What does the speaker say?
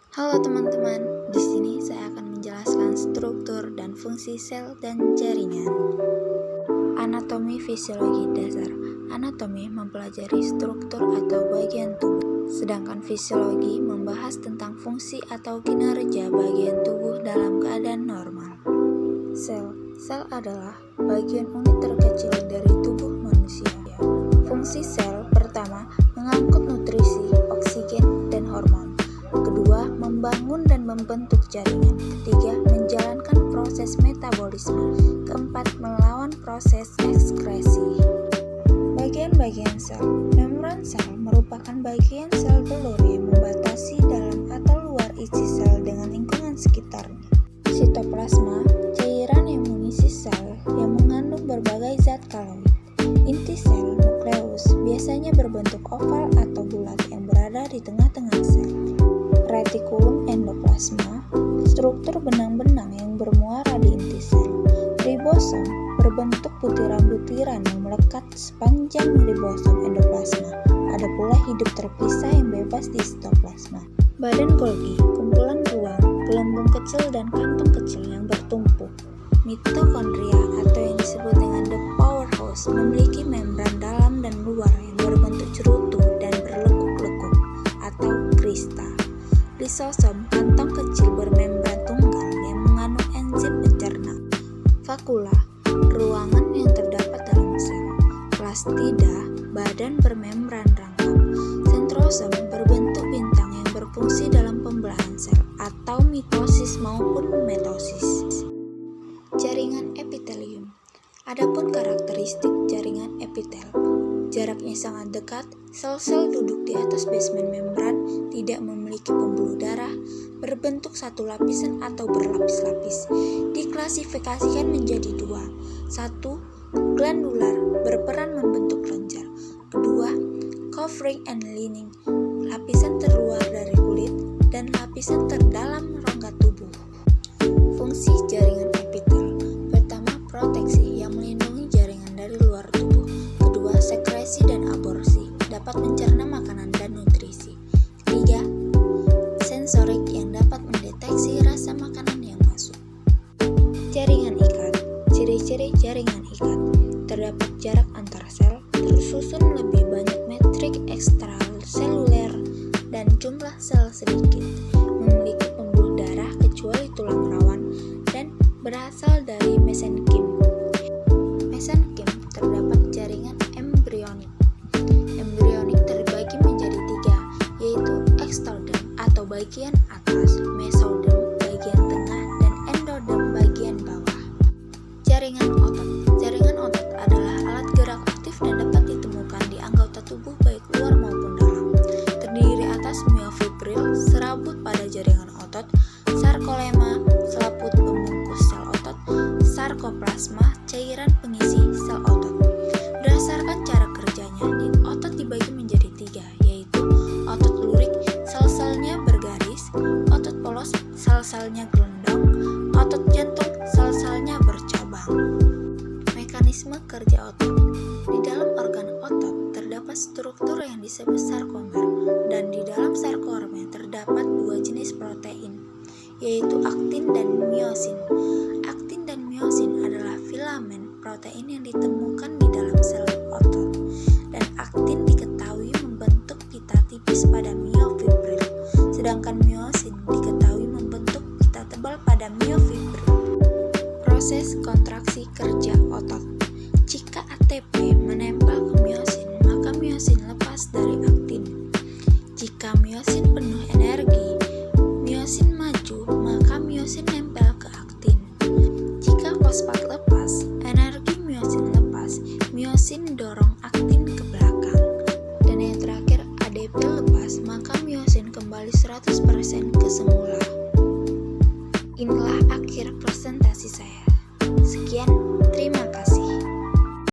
Halo teman-teman, di sini saya akan menjelaskan struktur dan fungsi sel dan jaringan. Anatomi fisiologi dasar. Anatomi mempelajari struktur atau bagian tubuh, sedangkan fisiologi membahas tentang fungsi atau kinerja bagian tubuh dalam keadaan normal. Sel adalah bagian unit terkecil dari tubuh manusia. Fungsi sel pertama, mengangkut nutrisi, oksigen, dan hormon. Kedua, membangun dan membentuk jaringan. Ketiga, menjalankan proses metabolisme. Keempat, melawan proses ekskresi. Bagian-bagian sel. Membran sel merupakan bagian sel telur yang membatasi dalam atau luar isi sel dengan lingkungan sekitarnya. Sitoplasma, cairan yang mengisi sel yang mengandung berbagai zat kaloid. Inti sel, nukleus, biasanya berbentuk oval atau bulat yang berada di tengah-tengah sel. Retikulum endoplasma, struktur benang-benang yang bermuara di inti sel. Ribosom, berbentuk butiran-butiran yang melekat sepanjang ribosom endoplasma. Ada pula hidup terpisah yang bebas di sitoplasma. Badan Golgi, kumpulan ruang, gelembung kecil dan kantong kecil yang bertumpuk. Mitokondria atau yang disebut dengan the powerhouse memiliki membran dalam dan luar yang berbentuk cerutu dan berlekuk-lekuk atau krista. Lisosom, kantong kecil bermembran tunggal yang mengandung enzim pencerna. Vakula, ruangan yang terdapat dalam sel. Plastida, badan bermembran rangkap. Sentrosom, berbentuk bintang yang berfungsi dalam pembelahan sel atau mitosis maupun mitosis. Jaringan epitelium. Adapun karakteristik jaringan epitel, jaraknya sangat dekat, sel-sel duduk di atas basement membran, tidak memiliki pembuluh darah, berbentuk satu lapisan atau berlapis-lapis. Diklasifikasikan menjadi dua. Satu, glandular, berperan membentuk kelenjar. Kedua, covering and lining, lapisan terluar dari kulit dan lapisan terdalam rongga tubuh. Fungsi jaringan epitel. Pertama, proteksi yang melindungi jaringan dari luar tubuh. Kedua, sekresi dan aborsi, dapat mencerna makanan dan nutrisi. Ketiga, sensorik yang dapat mendeteksi rasa makanan yang masuk. Jaringan ikat. Ciri-ciri jaringan ikat. Terdapat jarak antar sel, tersusun lebih banyak metrik ekstraseluler dan jumlah sel sedikit. Memiliki pembuluh darah kecuali tulang rawan dan berasal dari mesenkim. Mesenkim terdapat jaringan embrionik. Embrionik terbagi menjadi tiga, yaitu ektoderm atau bagian atas, mesoderm bagian tengah, dan endoderm bagian bawah. Jaringan otot. Jaringan otot adalah alat gerak aktif dan dapat ditemukan di anggota tubuh baik luar maupun dalam. Terdiri atas myofibril, serabut pada jaringan otot, sarkolema, selaput pembungkus sel otot, sarkoplasma, cairan pengisi sel otot. Berdasarkan cara kerjanya, otot dibagi menjadi tiga, yaitu otot lurik, sel-selnya bergaris, otot polos, sel-selnya gelondong, otot jantung, sel-selnya bercabang. Mekanisme kerja otot. Di dalam organ otot terdapat struktur yang disebut sarkomer, dan di dalam sarkomer terdapat dua jenis protein, yaitu aktin dan miosin. Aktin dan miosin adalah filamen protein yang ditemukan di dalam sel otot, dan aktin diketahui membentuk pita tipis pada myofibril, sedangkan miosin diketahui membentuk pita tebal pada myofibril. Proses kontraksi kerja otot. Jika ATP menempel ke miosin, maka miosin lepas dari aktin. Jika miosin penuh energi, miosin maju, maka miosin nempel ke aktin. Jika fosfat lepas, energi miosin lepas, miosin dorong aktin ke belakang. Dan yang terakhir, ADP lepas, maka miosin kembali 100% ke semula. Inilah akhir presentasi saya. Sekian, terima kasih.